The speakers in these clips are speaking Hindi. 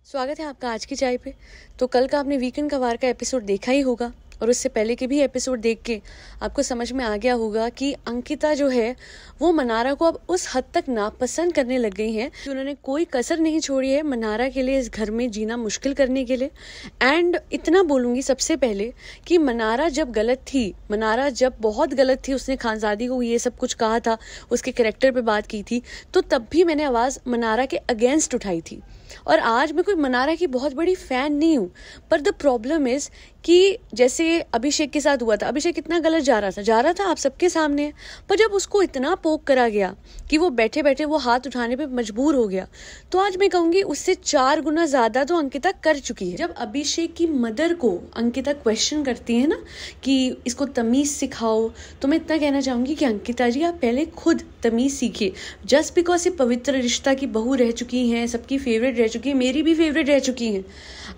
स्वागत है आपका आज की चाय पे। तो कल का आपने वीकेंड का वार का एपिसोड देखा ही होगा और उससे पहले के भी एपिसोड देख के आपको समझ में आ गया होगा कि अंकिता जो है वो मनारा को अब उस हद तक नापसंद करने लग गई है कि उन्होंने कोई कसर नहीं छोड़ी है मनारा के लिए इस घर में जीना मुश्किल करने के लिए। एंड इतना बोलूँगी सबसे पहले कि मनारा जब गलत थी, मनारा जब बहुत गलत थी, उसने खानजादी को ये सब कुछ कहा था, उसके कैरेक्टर पे बात की थी, तो तब भी मैंने आवाज़ मनारा के अगेंस्ट उठाई थी। और आज मैं कोई मनारा की बहुत बड़ी फ़ैन नहीं हूँ, पर द प्रॉब्लम इज़ कि जैसे अभिषेक के साथ हुआ था, अभिषेक इतना गलत जा रहा था आप सबके सामने, पर जब उसको इतना पोक करा गया कि वो बैठे बैठे वो हाथ उठाने पे मजबूर हो गया, तो आज मैं कहूँगी उससे 4 गुना ज़्यादा तो अंकिता कर चुकी है। जब अभिषेक की मदर को अंकिता क्वेश्चन करती है ना कि इसको तमीज़ सिखाओ, तो मैं इतना कहना चाहूँगी कि अंकिता जी आप पहले खुद तमीज़ सीखिए। जस्ट बिकॉज ये पवित्र रिश्ता की बहू रह चुकी हैं, सबकी फेवरेट रह चुकी है, मेरी भी फेवरेट रह चुकी हैं।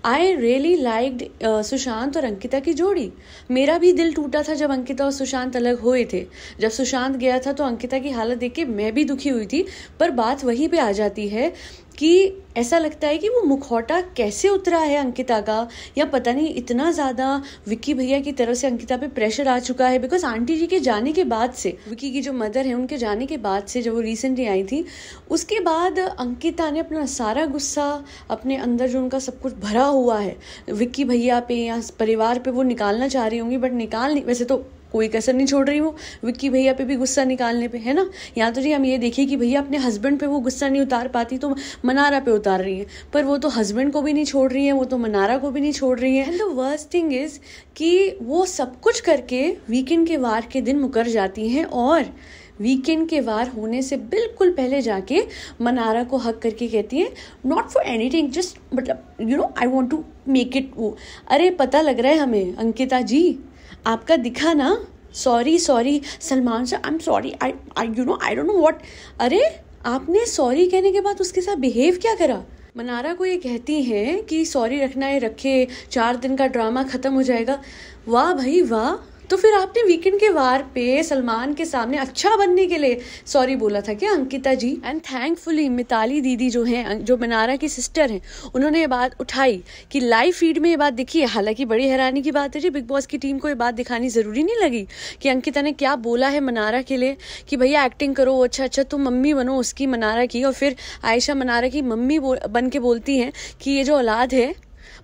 आई रियली लाइक्ड सुशांत और अंकिता की जोड़ी। मेरा भी दिल टूटा था जब अंकिता और सुशांत अलग हुए थे। जब सुशांत गया था तो अंकिता की हालत देख के मैं भी दुखी हुई थी, पर बात वहीं पे आ जाती है कि ऐसा लगता है कि वो मुखौटा कैसे उतरा है अंकिता का, या पता नहीं इतना ज़्यादा विक्की भैया की तरफ से अंकिता पे प्रेशर आ चुका है। बिकॉज आंटी जी के जाने के बाद से, विक्की की जो मदर है उनके जाने के बाद से, जब वो रिसेंटली आई थी, उसके बाद अंकिता ने अपना सारा गुस्सा, अपने अंदर जो उनका सब कुछ भरा हुआ है विक्की भैया पे या परिवार पे, वो निकालना चाह रही होंगी, बट निकाल नहीं, वैसे तो कोई कसर नहीं छोड़ रही वो विक्की भैया पे भी गुस्सा निकालने पे, है ना। यहाँ तो जी हम ये देखिए कि भैया अपने हस्बैंड पे वो गुस्सा नहीं उतार पाती तो मनारा पे उतार रही है, पर वो तो हस्बैंड को भी नहीं छोड़ रही है, वो तो मनारा को भी नहीं छोड़ रही है। And the worst thing is कि वो सब कुछ करके वीकेंड के वार के दिन मुकर जाती हैं, और वीकेंड के वार होने से बिल्कुल पहले जाके मनारा को हक करके कहती है नॉट फॉर एनीथिंग, जस्ट मतलब you know I want to make it वो। अरे पता लग रहा है हमें अंकिता जी, आपका दिखा ना, sorry Salman sir, I am sorry, I don't know what. अरे आपने सॉरी कहने के बाद उसके साथ बिहेव क्या करा। मनारा को ये कहती हैं कि सॉरी रखना है रखे, 4 दिन का ड्रामा खत्म हो जाएगा। वाह भाई वाह, तो फिर आपने वीकेंड के वार पे सलमान के सामने अच्छा बनने के लिए सॉरी बोला था क्या अंकिता जी। एंड थैंकफुली मिताली दीदी जो हैं, जो मनारा की सिस्टर हैं, उन्होंने ये बात उठाई कि लाइव फीड में ये बात दिखी है। हालांकि बड़ी हैरानी की बात है जी, बिग बॉस की टीम को ये बात दिखानी जरूरी नहीं लगी कि अंकिता ने क्या बोला है मनारा के लिए कि भैया एक्टिंग करो, अच्छा तुम मम्मी बनो उसकी, मनारा की। और फिर आयशा मनारा की मम्मी बन के बोलती हैं कि ये जो औलाद है,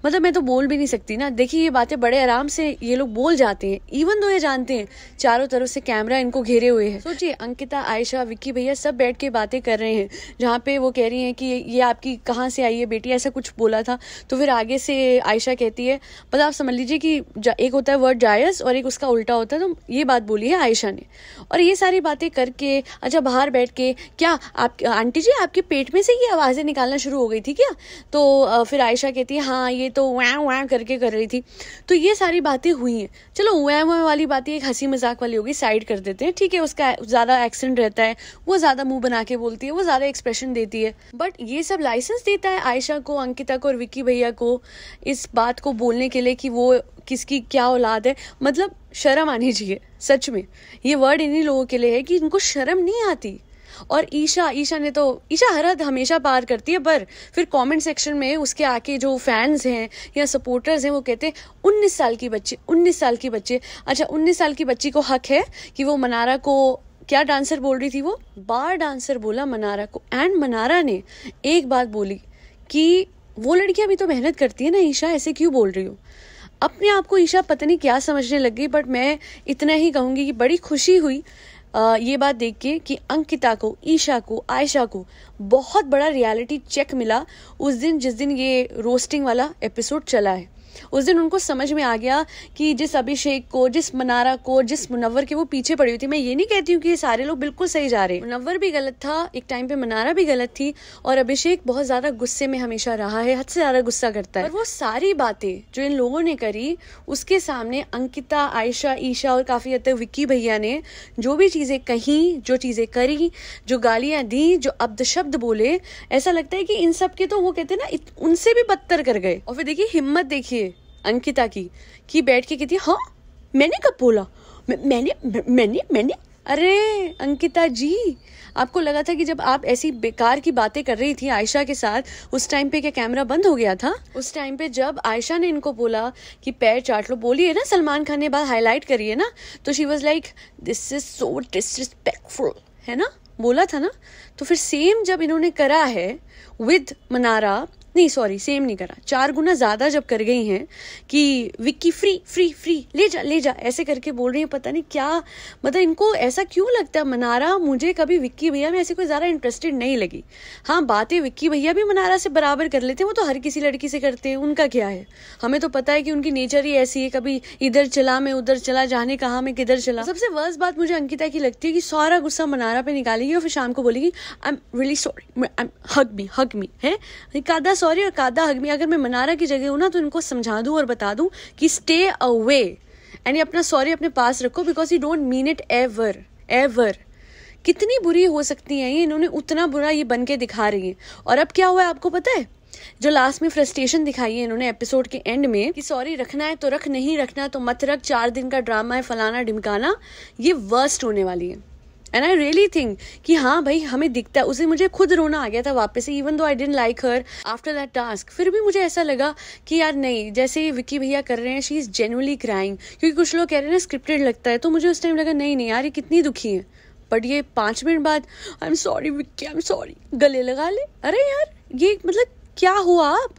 मतलब मैं तो बोल भी नहीं सकती ना। देखिए ये बातें बड़े आराम से ये लोग बोल जाते हैं, इवन दो ये जानते हैं चारों तरफ से कैमरा इनको घेरे हुए हैं। सोचिए अंकिता, आयशा, विक्की भैया सब बैठ के बातें कर रहे हैं, जहाँ पे वो कह रही हैं कि ये आपकी कहाँ से आई है बेटी, ऐसा कुछ बोला था। तो फिर आगे से आयशा कहती है, मतलब आप समझ लीजिए कि एक होता है वर्ड जायज़ और एक उसका उल्टा होता है, तो ये बात बोली है आयशा ने। और ये सारी बातें करके अच्छा बाहर बैठ के, क्या आप आंटी जी आपके पेट में से ये आवाज़ें निकालना शुरू हो गई थी क्या। तो फिर आयशा कहती है हाँ ये तो वैं करके कर रही थी। तो ये सारी बातें हुई हैं। चलो वैं वाली बातें एक हंसी मजाक वाली होगी, साइड कर देते हैं, ठीक है। उसका ज़्यादा एक्सेंट रहता है, वो ज़्यादा मुंह बना के बोलती है, वो ज़्यादा एक्सप्रेशन देती है, बट ये सब लाइसेंस देता है आयशा को, अंकिता को और विक्की भैया को इस बात को बोलने के लिए कि वो किसकी क्या औलाद है। मतलब शर्म आनी चाहिए सच में। ये वर्ड इन्हीं लोगों के लिए है कि इनको शर्म नहीं आती। और ईशा ने तो, ईशा हर हद हमेशा पार करती है, पर फिर कमेंट सेक्शन में उसके आके जो फैंस हैं या सपोर्टर्स हैं वो कहते हैं 19 साल की बच्ची, 19 साल की बच्ची। अच्छा 19 साल की बच्ची को हक है कि वो मनारा को क्या डांसर बोल रही थी, वो बार डांसर बोला मनारा को। एंड मनारा ने एक बात बोली कि वो लड़कियां भी तो मेहनत करती है ना ईशा, ऐसे क्यों बोल रही हो। अपने आप को ईशा पता नहीं क्या समझने लग गई, बट मैं इतना ही कहूँगी कि बड़ी खुशी हुई ये बात देख के कि अंकिता को, ईशा को, आयशा को बहुत बड़ा रियलिटी चेक मिला उस दिन, जिस दिन ये रोस्टिंग वाला एपिसोड चला है। उस दिन उनको समझ में आ गया कि जिस अभिषेक को, जिस मनारा को, जिस मुनव्वर के वो पीछे पड़ी हुई थी, मैं ये नहीं कहती हूँ कि ये सारे लोग बिल्कुल सही जा रहे हैं, मुनव्वर भी गलत था एक टाइम पे, मनारा भी गलत थी, और अभिषेक बहुत ज्यादा गुस्से में हमेशा रहा है, हद से ज्यादा गुस्सा करता है। और वो सारी बातें जो इन लोगों ने करी उसके सामने अंकिता, आयशा, ईशा और काफी हद तक विक्की भैया ने जो भी चीजें कही, जो चीजें करी, जो गालियां दी, जो अब्द बोले, ऐसा लगता है कि इन सब के तो वो कहते हैं ना उनसे भी बदतर कर गए। और फिर देखिए हिम्मत देखिए अंकिता की कि बैठ के कहती है हाँ मैंने कब बोला, मैंने अरे अंकिता जी, आपको लगा था कि जब आप ऐसी बेकार की बातें कर रही थी आयशा के साथ, उस टाइम पे क्या कैमरा बंद हो गया था? उस टाइम पे जब आयशा ने इनको बोला कि पैर चाट लो, बोलिए ना, सलमान खान ने बात हाईलाइट करी है ना, तो she was like this is so disrespectful, है ना, बोला था ना। तो फिर सेम जब इन्होंने करा है विद मनारा, नहीं सॉरी सेम नहीं करा, 4 गुना ज्यादा जब कर गई हैं कि विक्की फ्री फ्री फ्री ले जा ऐसे करके बोल रही है, पता नहीं क्या, मतलब इनको ऐसा क्यों लगता है। मनारा मुझे कभी विक्की भैया में ऐसे कोई ज्यादा इंटरेस्टेड नहीं लगी। हाँ, बातें विक्की भैया भी मनारा से बराबर कर लेते हैं, वो तो हर किसी लड़की से करते हैं, उनका क्या है। हमें तो पता है कि उनकी नेचर ही ऐसी है, कभी इधर चला मैं उधर चला, जाने कहा मैं किधर चला। सबसे वर्स्ट बात मुझे अंकिता की लगती है कि सारा गुस्सा मनारा पे निकालेगी और फिर शाम को बोलेगी आई एम रियली सॉरी, हग मी है कादा सॉरी और कादा हग मी। अगर मैं मनारा की जगह हूं ना तो इनको समझा दूं और बता दूं कि स्टे अवे एंड ये अपना सॉरी अपने पास रखो, because you don't mean it ever ever. कितनी बुरी हो सकती है ये, इन्होंने उतना बुरा ये बन के दिखा रही है। और अब क्या हुआ है आपको पता है, जो लास्ट में फ्रस्ट्रेशन दिखाई है इन्होंने एपिसोड के एंड में कि सॉरी रखना है तो रख, नहीं रखना तो मत रख, 4 दिन का ड्रामा है, फलाना ढिमकाना, ये वर्स्ट होने वाली है। एंड आई रियली थिंक कि हाँ भाई हमें दिखता है, उसे मुझे खुद रोना आ गया था वापस से, even though I didn't like her after that task. फिर भी मुझे ऐसा लगा कि यार नहीं, जैसे ये विक्की भैया कर रहे हैं, शी इज जेन्युइनली क्राइंग, क्योंकि कुछ लोग कह रहे हैं ना स्क्रिप्टेड लगता है, तो मुझे उस टाइम लगा नहीं यार ये कितनी दुखी है। बट ये 5 मिनट बाद I am sorry Vicky, I am sorry, गले लगा ले। अरे यार ये मतलब क्या हुआ? आप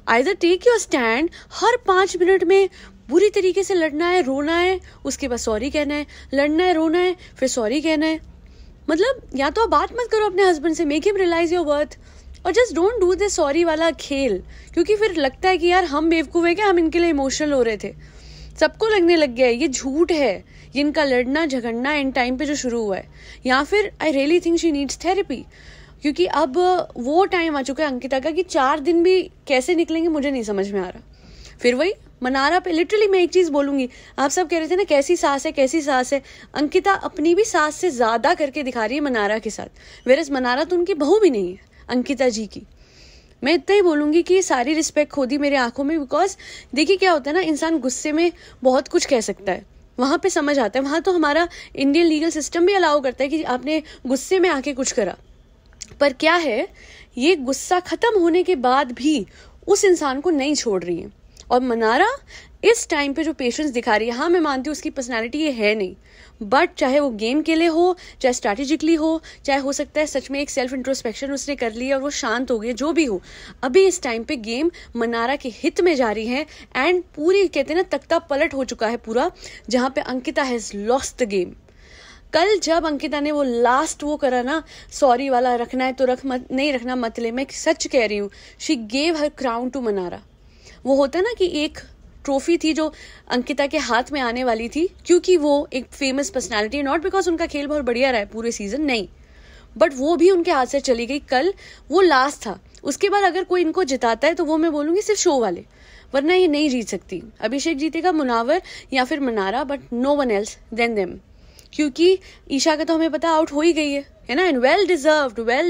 आइदर टेक योर स्टैंड, हर 5 मिनट में बुरी तरीके से लड़ना है, रोना है, उसके बाद सॉरी कहना है, लड़ना है, रोना है, फिर सॉरी कहना है। मतलब या तो आप बात मत करो अपने हस्बैंड से, make him realise your worth, और just don't do this sorry वाला खेल, क्योंकि फिर लगता है कि यार हम बेवकूफ है क्या, हम इनके लिए इमोशनल हो रहे थे। सबको लगने लग गया है ये झूठ है, ये इनका लड़ना झगड़ना एंड टाइम पे जो शुरू हुआ है, या फिर I really think she needs therapy, क्योंकि अब वो टाइम आ चुका है अंकिता का कि 4 दिन भी कैसे निकलेंगे मुझे नहीं समझ में आ रहा। फिर वही मनारा पे लिटरली मैं एक चीज बोलूंगी, आप सब कह रहे थे ना कैसी सास है कैसी सास है, अंकिता अपनी भी सास से ज्यादा करके दिखा रही है मनारा के साथ, वेरस मनारा तो उनकी बहू भी नहीं है अंकिता जी की। मैं इतना ही बोलूंगी कि सारी रिस्पेक्ट खो दी मेरे आंखों में, बिकॉज देखिए क्या होता है ना, इंसान गुस्से में बहुत कुछ कह सकता है, वहां पे समझ आता है, वहां तो हमारा इंडियन लीगल सिस्टम भी अलाउ करता है कि आपने गुस्से में आके कुछ करा, पर क्या है ये गुस्सा खत्म होने के बाद भी उस इंसान को नहीं छोड़ रही है। और मनारा इस टाइम पे जो पेशेंस दिखा रही है, हाँ मैं मानती हूँ उसकी पर्सनालिटी ये है नहीं, बट चाहे वो गेम के लिए हो, चाहे स्ट्रैटेजिकली हो, चाहे हो सकता है सच में एक सेल्फ इंट्रोस्पेक्शन उसने कर ली और वो शांत हो गई, जो भी हो, अभी इस टाइम पे गेम मनारा के हित में जा रही है। एंड पूरी कहते हैं ना तख्ता पलट हो चुका है पूरा, जहाँ पे Ankita has lost the game. कल जब अंकिता ने वो लास्ट वो करा ना सॉरी वाला, रखना है तो रख, मत नहीं रखना मत ले, मैं सच कह रही हूँ, she gave her crown to Mannara. वो होता है ना कि एक ट्रॉफी थी जो अंकिता के हाथ में आने वाली थी, क्योंकि वो एक फेमस पर्सनालिटी, नॉट बिकॉज उनका खेल बहुत बढ़िया रहा है पूरे सीजन, नहीं, बट वो भी उनके हाथ से चली गई। कल वो लास्ट था, उसके बाद अगर कोई इनको जिताता है तो वो मैं बोलूंगी सिर्फ शो वाले, वरना ये नहीं जीत सकती। अभिषेक जीतेगा, मुनावर या फिर Mannara, but no one else than them, क्योंकि ईशा का तो हमें पता आउट हो ही गई है ना, एंड वेल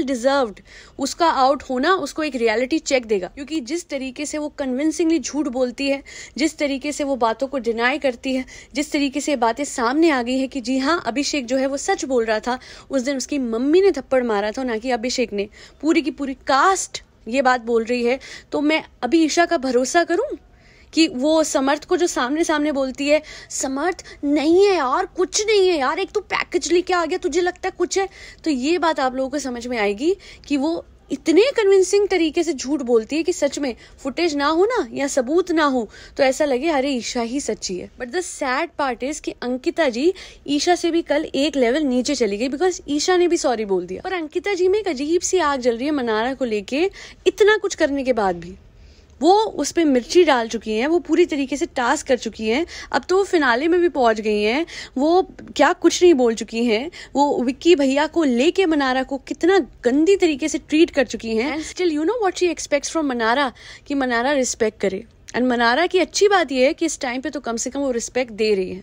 डिजर्व्ड। उसका आउट होना उसको एक रियलिटी चेक देगा, क्योंकि जिस तरीके से वो कन्विंसिंगली झूठ बोलती है, जिस तरीके से वो बातों को डिनाई करती है, जिस तरीके से बातें सामने आ गई है कि जी हाँ अभिषेक जो है वो सच बोल रहा था, उस दिन उसकी मम्मी ने थप्पड़ मारा था ना कि अभिषेक ने, पूरी की पूरी कास्ट ये बात बोल रही है। तो मैं अभी ईशा का भरोसा करूं कि वो समर्थ को जो सामने सामने बोलती है, समर्थ नहीं है यार, कुछ नहीं है यार, एक तो पैकेज लेके आ गया, तुझे लगता है कुछ है, तो ये बात आप लोगों को समझ में आएगी कि वो इतने कन्विंसिंग तरीके से झूठ बोलती है कि सच में फुटेज ना हो ना या सबूत ना हो तो ऐसा लगे अरे ईशा ही सच्ची है। But the sad part is कि अंकिता जी ईशा से भी कल एक लेवल नीचे चली गई, बिकॉज ईशा ने भी सॉरी बोल दिया, और अंकिता जी में एक अजीब सी आग जल रही है मनारा को लेके, इतना कुछ करने के बाद भी वो उस पर मिर्ची डाल चुकी हैं, वो पूरी तरीके से टास्क कर चुकी हैं, अब तो वो फिनाले में भी पहुंच गई हैं, वो क्या कुछ नहीं बोल चुकी हैं, वो विक्की भैया को लेके मनारा को कितना गंदी तरीके से ट्रीट कर चुकी हैं। Still you know what she aspects from Mannara, कि मनारा रिस्पेक्ट करे। एंड मनारा की अच्छी बात यह है कि इस टाइम पे तो कम से कम वो रिस्पेक्ट दे रही है।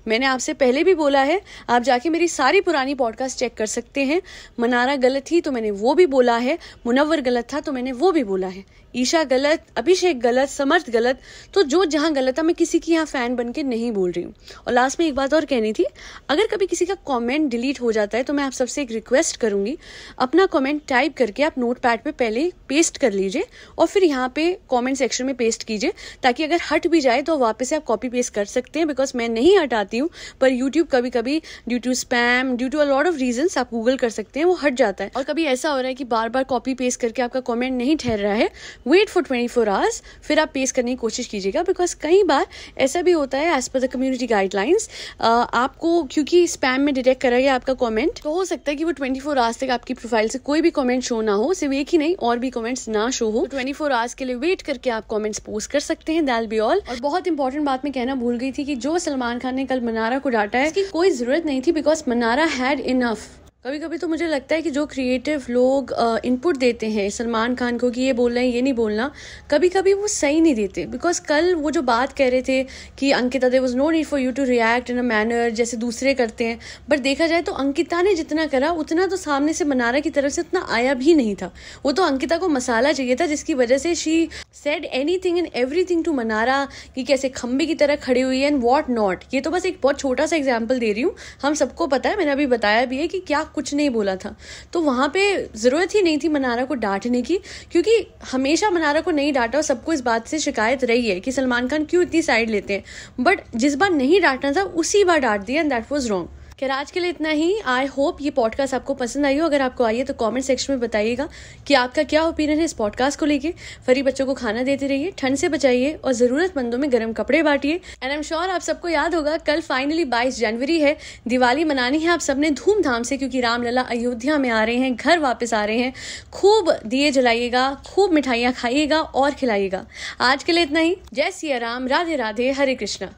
मैंने आपसे पहले भी बोला है, आप जाके मेरी सारी पुरानी पॉडकास्ट चेक कर सकते हैं, मनारा गलत थी तो मैंने वो भी बोला है, मुनव्वर गलत था तो मैंने वो भी बोला है ईशा गलत, अभिषेक गलत, समर्थ गलत, तो जो जहां गलत है मैं किसी की यहाँ फैन बन के नहीं बोल रही हूँ। और लास्ट में एक बात और कहनी थी, अगर कभी किसी का कमेंट डिलीट हो जाता है तो मैं आप सबसे एक रिक्वेस्ट करूंगी, अपना कमेंट टाइप करके आप नोटपैड पे पहले पेस्ट कर लीजिए और फिर यहाँ पे कमेंट सेक्शन में पेस्ट कीजिए, ताकि अगर हट भी जाए तो वापस से आप कॉपी पेस्ट कर सकते हैं। बिकॉज मैं नहीं हटाती हूँ, पर यूट्यूब कभी कभी due to spam, due to a lot of reasons, आप गूगल कर सकते हैं, वो हट जाता है। और कभी ऐसा हो रहा है कि बार बार कॉपी पेस्ट करके आपका कमेंट नहीं ठहर रहा है, वेट फॉर 24 आवर्स, फिर आप पेस्ट करने की कोशिश कीजिएगा। बिकॉज कई बार ऐसा भी होता है, as per the community guidelines, आपको क्योंकि स्पैम में डिटेक्ट करा गया आपका कमेंट, तो हो सकता है कि वो 24 आवर्स तक आपकी प्रोफाइल से कोई भी कमेंट शो ना हो, सिर्फ एक ही नहीं और भी कमेंट्स ना शो हो। 24 आवर्स के लिए वेट करके आप कमेंट्स पोस्ट कर सकते हैं, दैट बी ऑल। और बहुत इंपॉर्टेंट बात मैं कहना भूल गई थी कि जो सलमान खान ने कल मनारा को डांटा है, इसकी कोई जरूरत नहीं थी, बिकॉज मनारा हैड इनफ। कभी कभी तो मुझे लगता है कि जो क्रिएटिव लोग इनपुट देते हैं सलमान खान को कि ये बोलना है, ये नहीं बोलना, कभी कभी वो सही नहीं देते। बिकॉज कल वो जो बात कह रहे थे कि Ankita, there was no need for you to react in a manner जैसे दूसरे करते हैं, बट देखा जाए तो अंकिता ने जितना करा उतना तो सामने से मनारा की तरफ से उतना आया भी नहीं था। वो तो अंकिता को मसाला चाहिए था, जिसकी वजह से she said anything and everything to Mannara, कि कैसे खंबे की तरह खड़ी हुई है एंड व्हाट नॉट। ये तो बस एक बहुत छोटा सा एग्जाम्पल दे रही हूँ, हम सबको पता है, मैंने अभी बताया भी है कि क्या कुछ नहीं बोला था। तो वहां पे जरूरत ही नहीं थी मनारा को डांटने की, क्योंकि हमेशा मनारा को नहीं डांटा और सबको इस बात से शिकायत रही है कि सलमान खान क्यों इतनी साइड लेते हैं, बट जिस बार नहीं डांटना था उसी बार डांट दिया एंड दैट वाज रॉन्ग। खैर आज के लिए इतना ही। आई होप ये पॉडकास्ट आपको पसंद आई हो। अगर आपको आई है तो कमेंट सेक्शन में बताइएगा कि आपका क्या ओपिनियन है इस पॉडकास्ट को लेके। फरी बच्चों को खाना देते रहिए, ठंड से बचाइए और जरूरतमंदों में गर्म कपड़े बांटिए। एंड आई एम श्योर आप सबको याद होगा कल फाइनली 22 जनवरी है, दिवाली मनानी है आप सबने धूमधाम से, क्योंकि रामलला अयोध्या में आ रहे हैं, घर वापस आ रहे हैं। खूब दिए जलाइएगा, खूब मिठाइयाँ खाइएगा और खिलाइएगा। आज के लिए इतना ही। जय सिया राम, राधे राधे, हरे कृष्णा।